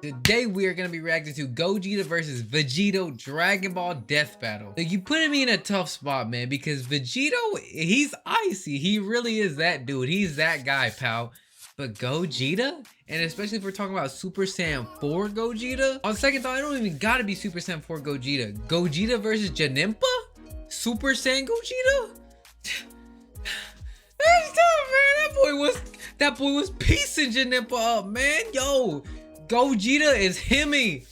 Today we are going to be reacting to Gogeta versus Vegito Dragon Ball Death Battle. Like, you putting me in a tough spot, man, because Vegito, he's icy. He really is that dude. He's that guy, pal. But Gogeta, and especially if we're talking about Super Saiyan 4 Gogeta, on second thought, I don't even gotta be Super Saiyan 4 Gogeta. Gogeta versus Janemba? Super Saiyan Gogeta? That's tough, man. That boy was piecing Janemba up, man. Yo, Gogeta is Hemi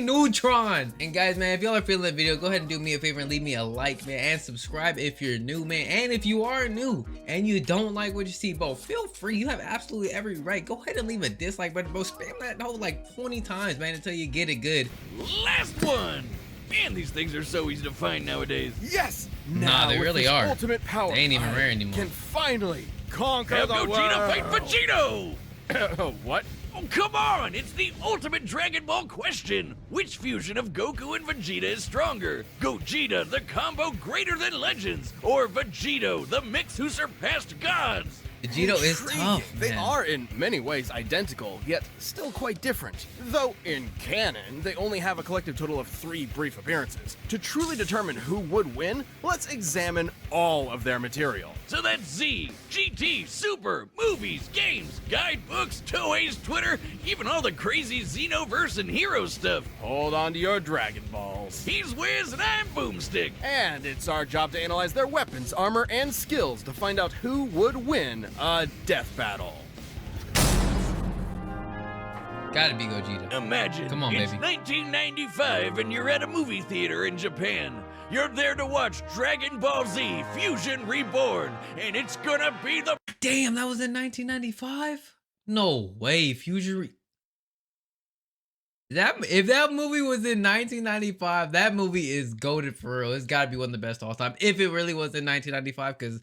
Neutron. And guys, man, if y'all are feeling the video, go ahead and do me a favor and leave me a like, man, and subscribe if you're new, man. And if you are new and you don't like what you see, bro, feel free. You have absolutely every right. Go ahead and leave a dislike button, bro. Spam that whole like 20 times, man, until you get it good. Last one. Man, these things are so easy to find nowadays. Yes! Nah, they really are. Ultimate power. They ain't even rare anymore. Can finally conquer Have the Gogeta world. fight Vegito! What? Oh, come on! It's the ultimate Dragon Ball question! Which fusion of Goku and Vegeta is stronger? Gogeta, the combo greater than legends, or Vegito, the mix who surpassed gods? Vegito is Intriguing. tough, They man. are in many ways identical, yet still quite different. Though in canon, they only have a collective total of 3 brief appearances. To truly determine who would win, let's examine all of their material. So that's Z, GT, Super, movies, games, guidebooks, Toei's Twitter, even all the crazy Xenoverse and hero stuff. Hold on to your Dragon Balls. He's Wiz and I'm Boomstick. And it's our job to analyze their weapons, armor, and skills to find out who would win a death battle. Gotta be Gogeta. Imagine, Come on, it's baby. 1995 and you're at a movie theater in Japan. You're there to watch Dragon Ball Z Fusion Reborn, and it's gonna be the... Damn, that was in 1995? No way, if that movie was in 1995, that movie is goated for real. It's gotta be one of the best of all time. If it really was in 1995, because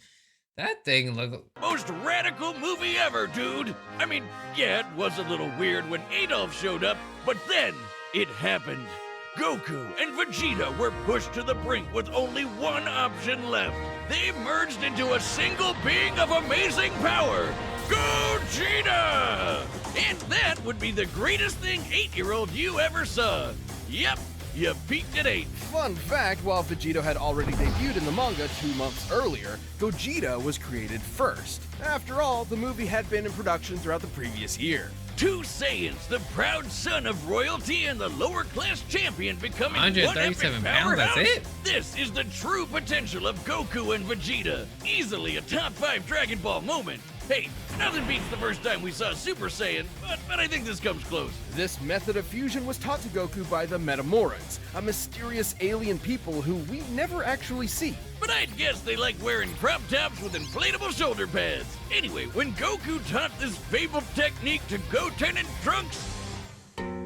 that thing looked... most radical movie ever, dude. I mean, yeah, it was a little weird when Adolf showed up, but then it happened. Goku and Vegeta were pushed to the brink with only one option left. They merged into a single being of amazing power, Gogeta! And that would be the greatest thing 8-year-old you ever saw. Yep, you peaked at 8. Fun fact, while Vegito had already debuted in the manga 2 months earlier, Gogeta was created first. After all, the movie had been in production throughout the previous year. 2 Saiyans, the proud son of royalty and the lower class champion becoming one epic 137 pounds, that's powerhouse. it? This is the true potential of Goku and Vegeta. Easily a top 5 Dragon Ball moment. Hey, nothing beats the first time we saw Super Saiyan, but I think this comes close. This method of fusion was taught to Goku by the Metamorans, a mysterious alien people who we never actually see. But I'd guess they like wearing crop tops with inflatable shoulder pads. Anyway, when Goku taught this fabled technique to Goten and Trunks,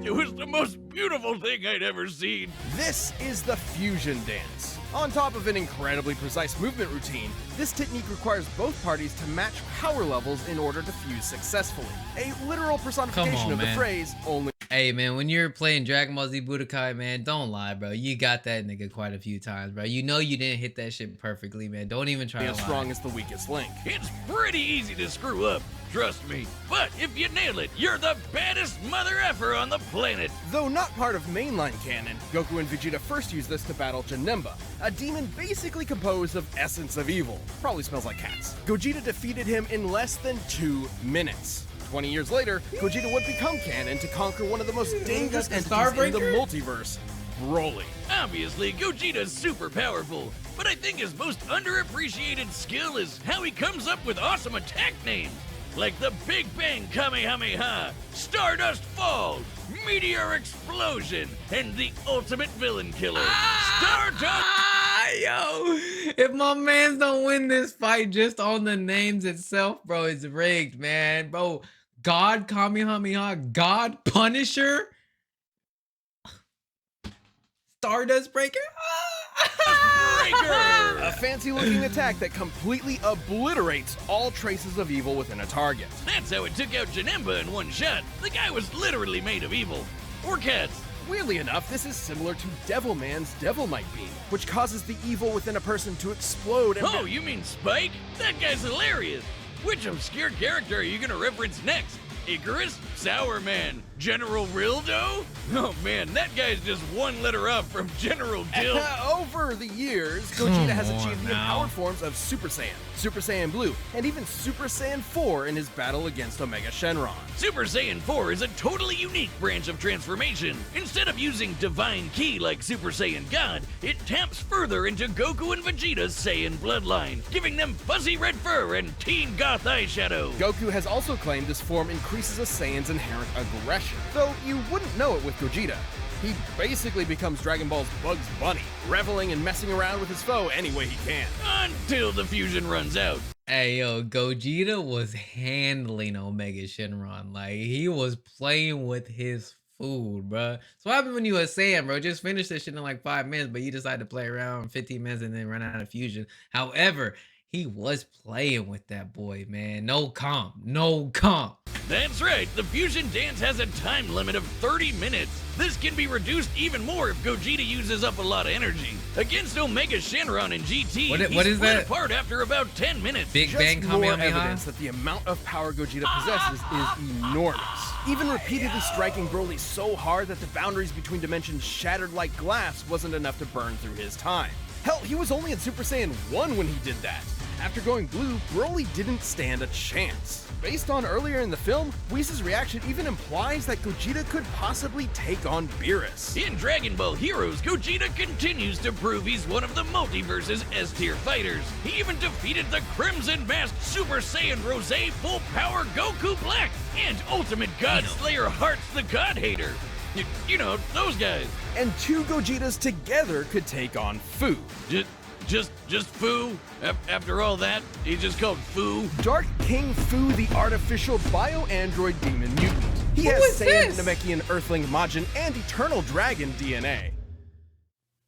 it was the most beautiful thing I'd ever seen. This is the fusion dance. On top of an incredibly precise movement routine, this technique requires both parties to match power levels in order to fuse successfully. A literal personification of the man. phrase, only Hey, man, when you're playing Dragon Ball Z Budokai, man, don't lie, bro. You got that nigga quite a few times, bro. You know you didn't hit that shit perfectly, man. Don't even try to as lie. strong as the weakest link. It's pretty easy to screw up, trust me. But if you nail it, you're the baddest mother effer on the planet. Though not part of mainline canon, Goku and Vegeta first used this to battle Janemba, a demon basically composed of essence of evil. Probably smells like cats. Gogeta defeated him in less than 2 minutes. 20 years later, Gogeta would become canon to conquer one of the most dangerous entities in the multiverse, Broly. Obviously, Gogeta's super powerful, but I think his most underappreciated skill is how he comes up with awesome attack names. Like the Big Bang Kamehameha, Stardust Fall, Meteor Explosion, and the Ultimate Villain Killer, Stardust... Yo, if my mans don't win this fight just on the names itself, bro, it's rigged, man. Bro, God Kamehameha, God Punisher, Stardust Breaker. A fancy-looking attack that completely obliterates all traces of evil within a target. That's how it took out Janemba in one shot. The guy was literally made of evil. Or cats. Weirdly enough, this is similar to Devilman's Devilmight Beam, which causes the evil within a person to explode and... Oh, you mean Spike? That guy's hilarious. Which obscure character are you gonna reference next? Icarus, Sour Man, General Rildo? Oh man, that guy's just one letter up from General Dill. Over the years, Gogeta has Come achieved on the now. empowered forms of Super Saiyan, Super Saiyan Blue, and even Super Saiyan 4 in his battle against Omega Shenron. Super Saiyan 4 is a totally unique branch of transformation. Instead of using Divine Ki like Super Saiyan God, it taps further into Goku and Vegeta's Saiyan bloodline, giving them fuzzy red fur and teen goth eyeshadow. Goku has also claimed this form increases a Saiyan's inherent aggression, though you wouldn't know it with Gogeta. He basically becomes Dragon Ball's Bugs Bunny, reveling and messing around with his foe any way he can. Until the fusion runs out. Hey yo, Gogeta was handling Omega Shenron. Like, he was playing with his food, bruh. So what happened when you were Saiyan, bro? Just finish this shit in like 5 minutes, but you decided to play around 15 minutes and then run out of fusion. However, he was playing with that boy, man. No comp. No comp. That's right, the fusion dance has a time limit of 30 minutes. This can be reduced even more if Gogeta uses up a lot of energy. Against Omega Shenron and GT, What he is split that? apart after about 10 minutes. Big Just Bang more Kamehameha? evidence that the amount of power Gogeta possesses is enormous. Even repeatedly striking Broly so hard that the boundaries between dimensions shattered like glass wasn't enough to burn through his time. Hell, he was only in Super Saiyan 1 when he did that. After going blue, Broly didn't stand a chance. Based on earlier in the film, Whis' reaction even implies that Gogeta could possibly take on Beerus. In Dragon Ball Heroes, Gogeta continues to prove he's one of the multiverse's S-tier fighters. He even defeated the Crimson Masked Super Saiyan Rose Full Power Goku Black and Ultimate God Slayer Hearts the God Hater. You know, those guys. And two Gogetas together could take on Fu. Just Fu? After all that, he's just called Fu? Dark King Fu, the artificial bio-android demon mutant. He Who has is Saiyan, this? Namekian, Earthling, Majin, and Eternal Dragon DNA.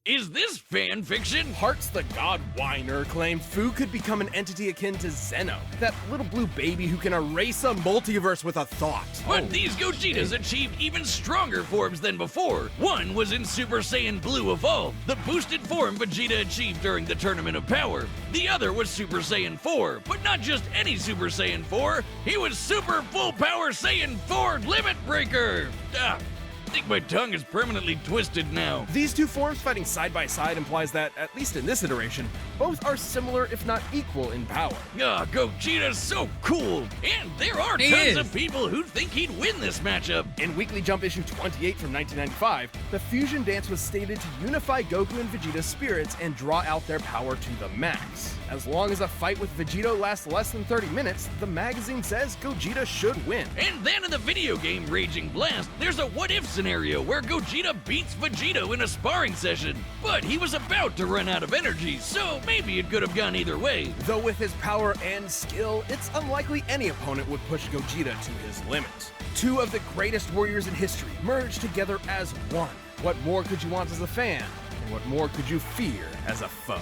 Is this fan fiction? Hearts the God Whiner claimed Fu could become an entity akin to Zeno, that little blue baby who can erase a multiverse with a thought. But these Gogetas achieved even stronger forms than before. One was in Super Saiyan Blue Evolved, the boosted form Vegeta achieved during the Tournament of Power. The other was Super Saiyan 4, but not just any Super Saiyan 4. He was Super Full Power Saiyan 4 Limit Breaker. I think my tongue is permanently twisted now. These two forms fighting side by side implies that, at least in this iteration, both are similar if not equal in power. Gogeta's so cool! And there are He tons is. of people who think he'd win this matchup. In Weekly Jump issue 28 from 1995, the fusion dance was stated to unify Goku and Vegeta's spirits and draw out their power to the max. As long as a fight with Vegito lasts less than 30 minutes, the magazine says Gogeta should win. And then in the video game Raging Blast, there's a what-if scenario where Gogeta beats Vegito in a sparring session. But he was about to run out of energy, so maybe it could have gone either way. Though with his power and skill, it's unlikely any opponent would push Gogeta to his limit. Two of the greatest warriors in history merged together as one. What more could you want as a fan? And what more could you fear as a foe?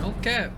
Okay.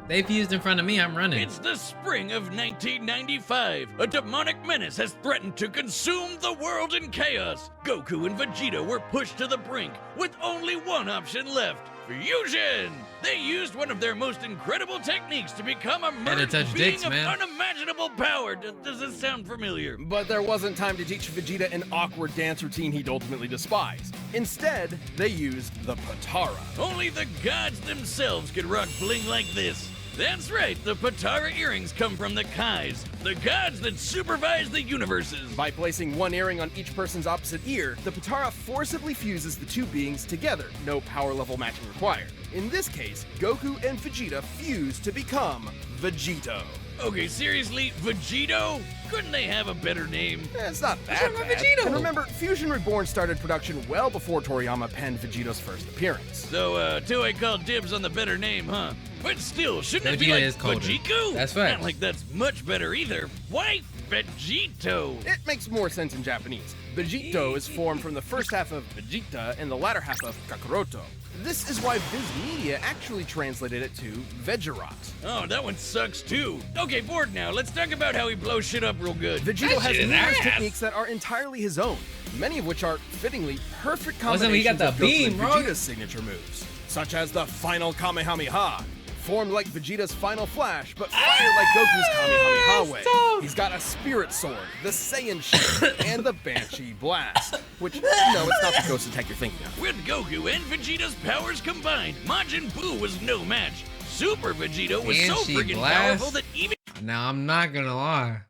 They fused in front of me, I'm running. It's the spring of 1995. A demonic menace has threatened to consume the world in chaos. Goku and Vegeta were pushed to the brink with only one option left: fusion! They used one of their most incredible techniques to become a merged touch being dicks, of man. unimaginable power. Does this sound familiar? But there wasn't time to teach Vegeta an awkward dance routine he'd ultimately despise. Instead, they used the Patara. Only the gods themselves could rock bling like this. That's right, the Patara earrings come from the Kais, the gods that supervise the universes. By placing one earring on each person's opposite ear, the Patara forcibly fuses the two beings together, no power level matching required. In this case, Goku and Vegeta fuse to become Vegito. Okay, seriously, Vegito? Couldn't they have a better name? It's not that wrong with bad. Vegito? And remember, Fusion Reborn started production well before Toriyama penned Vegito's first appearance. So, Toei called dibs on the better name, huh? But still, shouldn't it be Vegeta like is colder. Vegito? That's right. Not like that's much better either. Why Vegito? It makes more sense in Japanese. Vegito is formed from the first half of Vegeta and the latter half of Kakaroto. This is why Viz Media actually translated it to Vegerot. Oh, that one sucks too. Okay, bored now. Let's talk about how he blows shit up real good. Vegito has shit is numerous ass. techniques that are entirely his own, many of which are fittingly perfect Wasn't he combinations got of the Goku beam, and bro? Vegeta's signature moves, such as the final Kamehameha, Formed like Vegeta's final flash, but fired like Goku's Kamehameha way. Stop. He's got a Spirit Sword, the Saiyan Shield, and the Banshee Blast. Which, no, it's not the ghost attack you're thinking of. With Goku and Vegeta's powers combined, Majin Buu was no match. Super Vegito was so Banshee freaking Blast? powerful that even Now, I'm not gonna lie.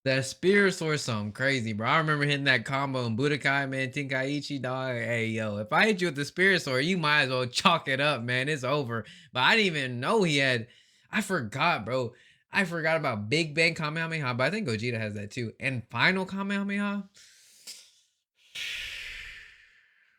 That Spirit Sword something crazy, bro. I remember hitting that combo in Budokai, man. Tenkaichi, dog. Hey, yo, if I hit you with the Spirit Sword, you might as well chalk it up, man. It's over. But I didn't even know he had... I forgot, bro. I forgot about Big Bang Kamehameha, but I think Gogeta has that too. And Final Kamehameha?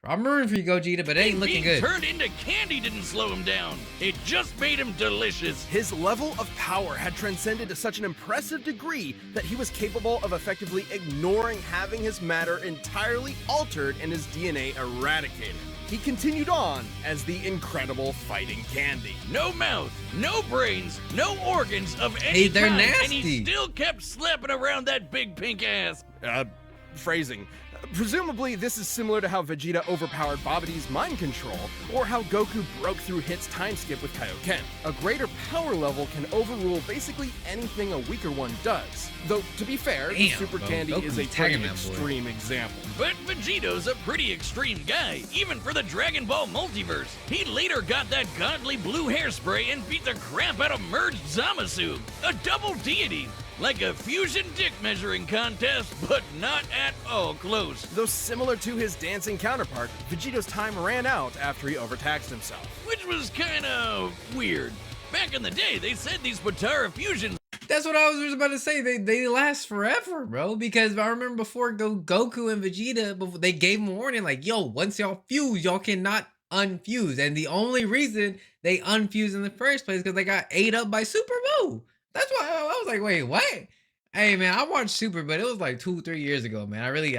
I'm rooting for you, Gogeta, but it ain't looking being good. turned into candy didn't slow him down. It just made him delicious. His level of power had transcended to such an impressive degree that he was capable of effectively ignoring having his matter entirely altered and his DNA eradicated. He continued on as the incredible fighting candy. No mouth, no brains, no organs of any Hey, they're kind, and nasty. he still kept slapping around that big pink ass. Phrasing. Presumably, this is similar to how Vegeta overpowered Babidi's mind control, or how Goku broke through Hit's time skip with Kaioken. A greater power level can overrule basically anything a weaker one does. Though, to be fair, the Damn, Super bro. Candy is Goku's a tagging pretty that boy. extreme example. But Vegito's a pretty extreme guy, even for the Dragon Ball multiverse. He later got that godly blue hairspray and beat the crap out of merged Zamasu, a double deity. Like a fusion dick measuring contest, but not at all close. Though similar to his dancing counterpart, Vegito's time ran out after he overtaxed himself. Which was kinda weird. Back in the day, they said these Potara fusions That's what I was just about to say. They last forever, bro. Because I remember before Goku and Vegeta, before they gave him a warning, like, yo, once y'all fuse, y'all cannot unfuse. And the only reason they unfused in the first place is because they got ate up by Super Buu. That's why I was like, wait, what? Hey, man, I watched Super, but it was like 2-3 years ago, man. I really,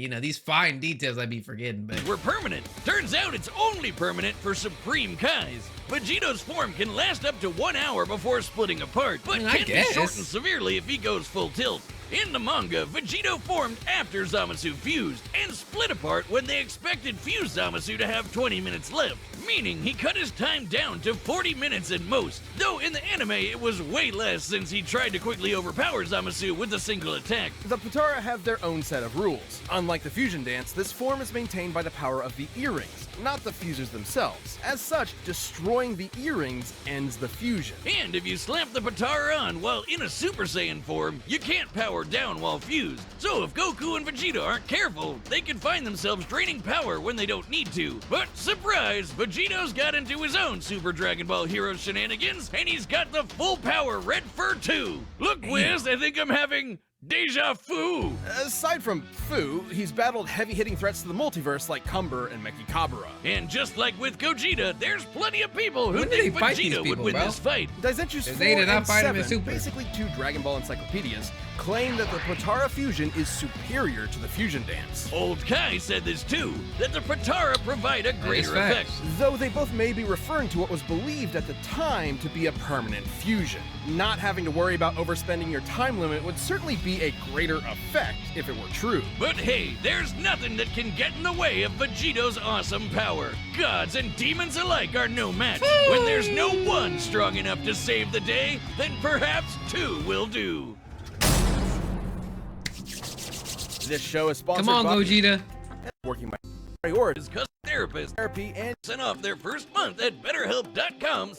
you know, these fine details I'd be forgetting, but... were permanent. Turns out it's only permanent for Supreme Kais. Vegito's form can last up to 1 hour before splitting apart, but I can be guess. shortened severely if he goes full tilt. In the manga, Vegito formed after Zamasu fused and split apart when they expected fused Zamasu to have 20 minutes left, meaning he cut his time down to 40 minutes at most, though in the anime it was way less since he tried to quickly overpower Zamasu with a single attack. The Potara have their own set of rules. Unlike the fusion dance, this form is maintained by the power of the earrings, not the fusers themselves. As such, destroying the earrings ends the fusion. And if you slap the Potara on while in a Super Saiyan form, you can't power down while fused. So if Goku and Vegeta aren't careful, they can find themselves draining power when they don't need to. But surprise, Vegito's got into his own Super Dragon Ball Hero shenanigans, and he's got the full power Red Fur too. Look, Wiz, I think I'm having deja vu. Aside from Fu, he's battled heavy-hitting threats to the multiverse like Cumber and Mechikabura. And just like with Gogeta, there's plenty of people who When did think they fight these Vegeta would people, win bro? this fight. Daizenshus 4 They did not and fight him in 7, Super. basically two Dragon Ball encyclopedias, claim that the Potara fusion is superior to the fusion dance. Old Kai said this too, that the Potara provide a greater effect. facts. Though they both may be referring to what was believed at the time to be a permanent fusion. Not having to worry about overspending your time limit would certainly be a greater effect if it were true. But hey, there's nothing that can get in the way of Vegito's awesome power. Gods and demons alike are no match. When there's no one strong enough to save the day, then perhaps two will do. This show is sponsored Come on, by Gogeta. working by priority His cousin therapist therapy and sent off their first month at betterhelp.com/.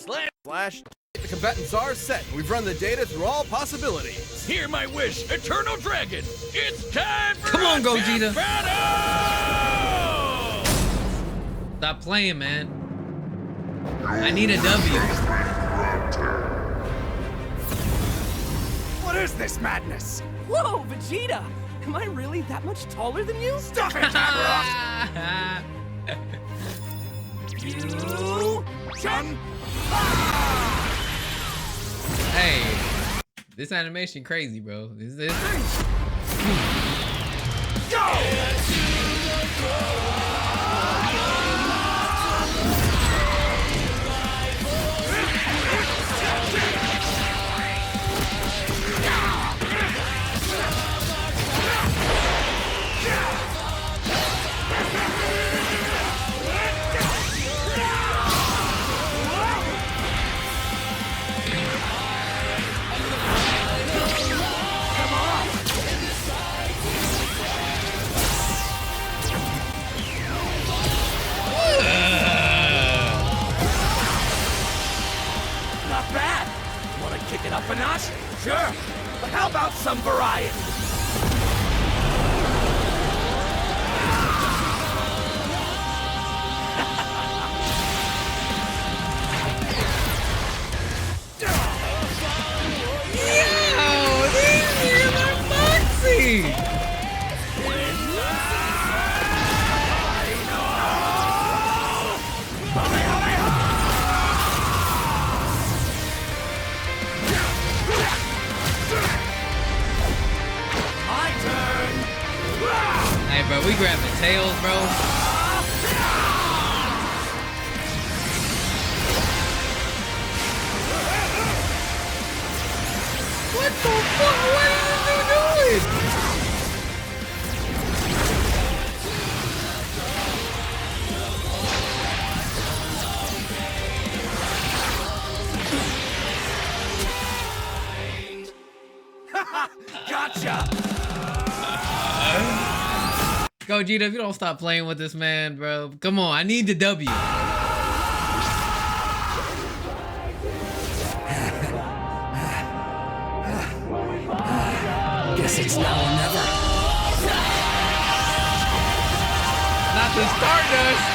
the combatant czar set. We've run the data through all possibilities. Hear my wish, Eternal Dragon. It's time for Come on, a Gogeta. battle! Stop playing, man. I need a W. What is this madness? Whoa, Vegeta! Am I really that much taller than you? Stop it, Kakarot! You can Hey, this animation crazy, bro. This chaos? Sure, but how about some variety? Yo, these niggas are boxing! Hey, bro, we grabbing tails, bro. What the fuck? What is this dude doing? Gotcha! Gogeta, if you don't stop playing with this man, bro. Come on, I need the W. Guess it's now or never. Not the Stardust.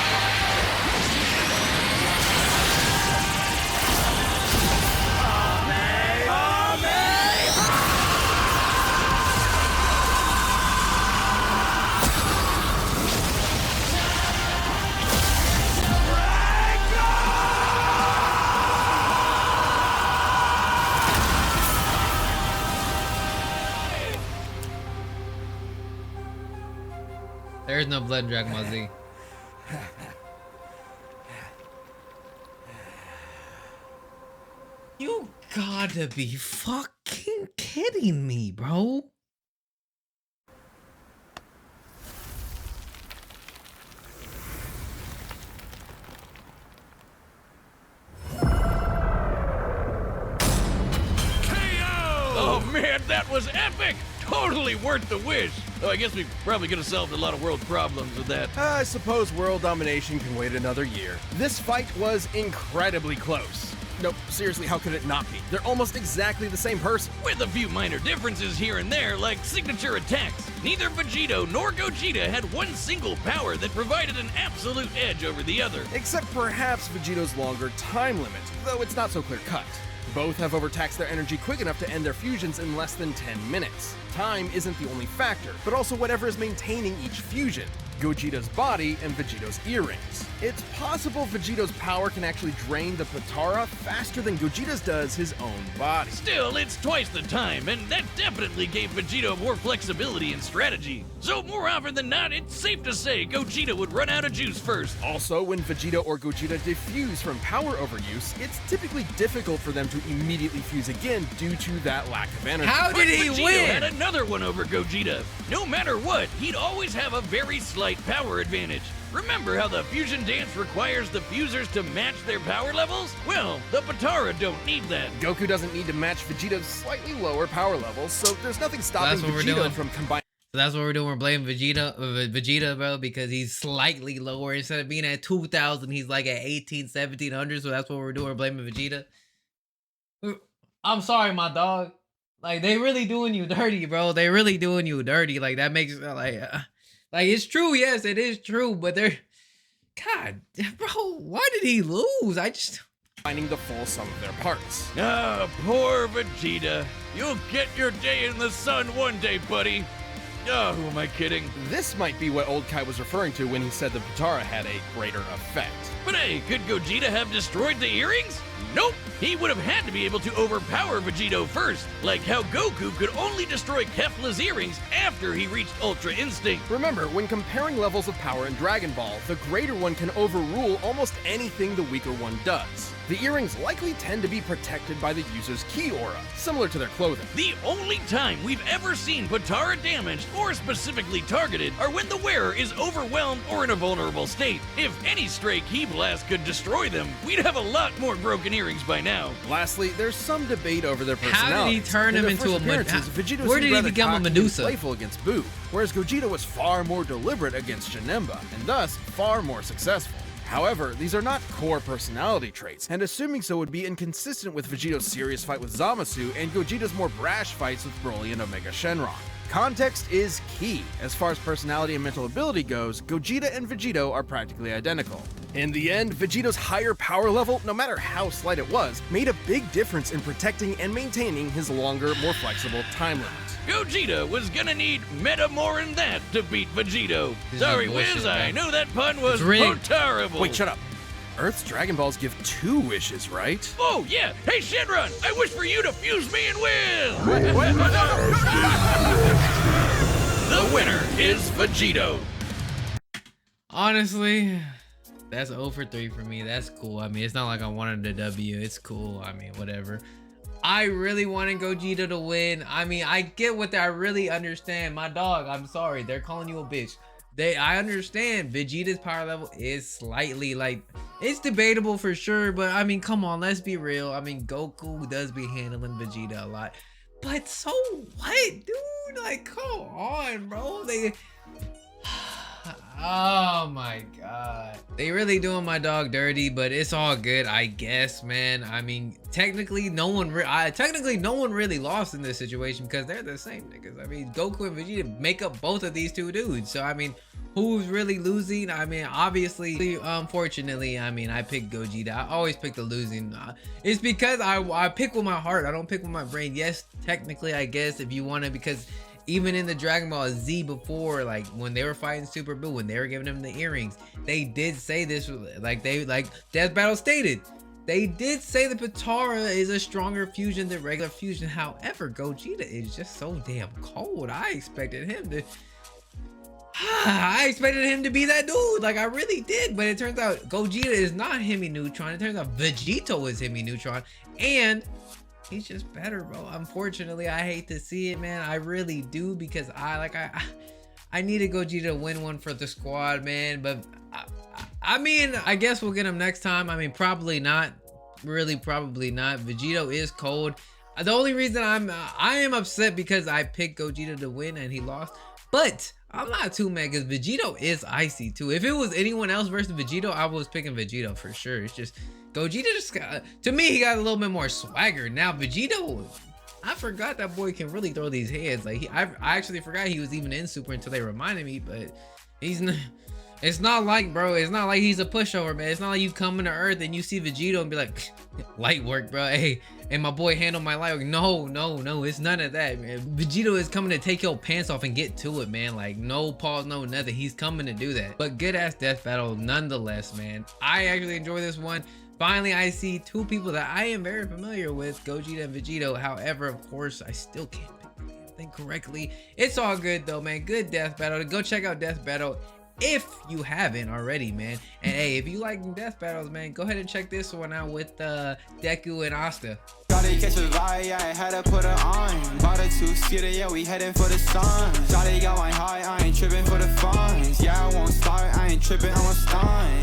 There's no blood in Dragon Ball Z. You gotta be fucking kidding me, bro. Oh man, that was epic! Totally worth the wish. Though I guess we probably could have solved a lot of world problems with that. I suppose world domination can wait another year. This fight was incredibly close. Nope, seriously, how could it not be? They're almost exactly the same person. With a few minor differences here and there, like signature attacks. Neither Vegito nor Gogeta had one single power that provided an absolute edge over the other. Except perhaps Vegito's longer time limit, though it's not so clear-cut. Both have overtaxed their energy quick enough to end their fusions in less than 10 minutes. Time isn't the only factor, but also whatever is maintaining each fusion. Gogeta's body and Vegito's earrings. It's possible Vegito's power can actually drain the Potara faster than Gogeta's does his own body. Still, it's twice the time, and that definitely gave Vegito more flexibility and strategy. So more often than not, it's safe to say Gogeta would run out of juice first. Also, when Vegito or Gogeta defuse from power overuse, it's typically difficult for them to immediately fuse again due to that lack of energy. How did he Vegito win? had another one over Gogeta. No matter what, he'd always have a very slight power advantage. Remember how the fusion dance requires the fusers to match their power levels? Well, the Potara don't need that. Goku doesn't need to match Vegeta's slightly lower power levels, so there's nothing stopping what we're doing. Vegeta from combining. So that's what we're doing. We're blaming Vegeta, bro, because he's slightly lower. Instead of being at 2,000, he's like at 18, 1,700. So that's what we're doing. We're blaming Vegeta. I'm sorry, my dog. Like, they really doing you dirty, bro. They really doing you dirty. Like, that makes, like, it's true. Yes, it is true. But they're, God, bro, why did he lose? Finding the full sum of their parts. Ah, poor Vegeta. You'll get your day in the sun one day, buddy. Oh, who am I kidding? This might be what Old Kai was referring to when he said the Potara had a greater effect. But hey, could Gogeta have destroyed the earrings? Nope! He would have had to be able to overpower Vegito first, like how Goku could only destroy Kefla's earrings after he reached Ultra Instinct. Remember, when comparing levels of power in Dragon Ball, the greater one can overrule almost anything the weaker one does. The earrings likely tend to be protected by the user's ki aura, similar to their clothing. The only time we've ever seen Potara damaged or specifically targeted are when the wearer is overwhelmed or in a vulnerable state. If any stray ki blast could destroy them, we'd have a lot more broken earrings by now. Lastly, there's some debate over their personalities. How did he turn him into a Vegeta Where did he rather become a cocky and Medusa? playful against Boo, whereas Gogeta was far more deliberate against Janemba, and thus far more successful. However, these are not core personality traits, and assuming so would be inconsistent with Vegito's serious fight with Zamasu and Gogeta's more brash fights with Broly and Omega Shenron. Context is key. As far as personality and mental ability goes, Gogeta and Vegito are practically identical. In the end, Vegito's higher power level, no matter how slight it was, made a big difference in protecting and maintaining his longer, more flexible time limit. Gogeta was gonna need meta more than that to beat Vegito. This is Sorry, bullshit, Wiz, I man. knew that pun was It's rigged. terrible. Wait, shut up. Earth's Dragon Balls give 2 wishes, right? Oh, yeah. Hey, Shenron, I wish for you to fuse me and Wiz. The winner is Vegito. Honestly, that's 0 for 3 for me. That's cool. I mean, it's not like I wanted a W. It's cool. I mean, whatever. I really wanted Gogeta to win. I mean, I get what I really understand. My dog, I'm sorry. They're calling you a bitch. I understand Vegeta's power level is slightly like, it's debatable for sure, but I mean, come on, let's be real. I mean, Goku does be handling Vegeta a lot, but so what, dude? Like, come on, bro. Oh my god, they really doing my dog dirty, but it's all good, I guess, man. I mean, technically no one really lost in this situation because they're the same niggas. I mean, Goku and Vegeta make up both of these two dudes, so I mean, who's really losing? I mean, obviously, unfortunately, I mean, I picked Gogeta. I always pick the losing. It's because I pick with my heart, I don't pick with my brain. Yes, technically, I guess, if you want to, because even in the Dragon Ball Z before, like when they were fighting Super Buu, when they were giving him the earrings, they did say this, like Death Battle stated, they did say the Potara is a stronger fusion than regular fusion. However, Gogeta is just so damn cold. I expected him to be that dude, like I really did, but it turns out Gogeta is not Hemi Neutron. It turns out Vegito is Hemi Neutron, and he's just better, bro. Unfortunately, I hate to see it, man. I really do, because I needed Gogeta to win one for the squad, man. But I mean, I guess we'll get him next time. I mean, probably not. Really, probably not. Vegito is cold. The only reason I am upset because I picked Gogeta to win and he lost. But I'm not too mad because Vegito is icy too. If it was anyone else versus Vegito, I was picking Vegito for sure. It's just Gogeta just got, to me, he got a little bit more swagger. Now Vegito, I forgot that boy can really throw these heads. Like I actually forgot he was even in Super until they reminded me. But he's not. It's not like, bro, it's not like he's a pushover, man. It's not like you come into Earth and you see Vegito and be like, light work, bro. Hey, and my boy handle my light work. No, it's none of that, man. Vegito is coming to take your pants off and get to it, man. Like, no pause, no nothing. He's coming to do that. But good ass death battle nonetheless, man. I actually enjoy this one. Finally, I see two people that I am very familiar with, Gogeta and Vegito. However, of course, I still can't pick the damn thing correctly. It's all good though, man. Good death battle. Go check out death battle if you haven't already, man. And hey, if you like death battles, man, go ahead and check this one out with Deku and Asta. Shawty catch a vibe, yeah, I had to put her on. Bought a two-seater, yeah, we heading for the sun. Shawty got my high, I ain't tripping for the funds. Yeah, I won't start, I ain't tripping, I'm a stunt.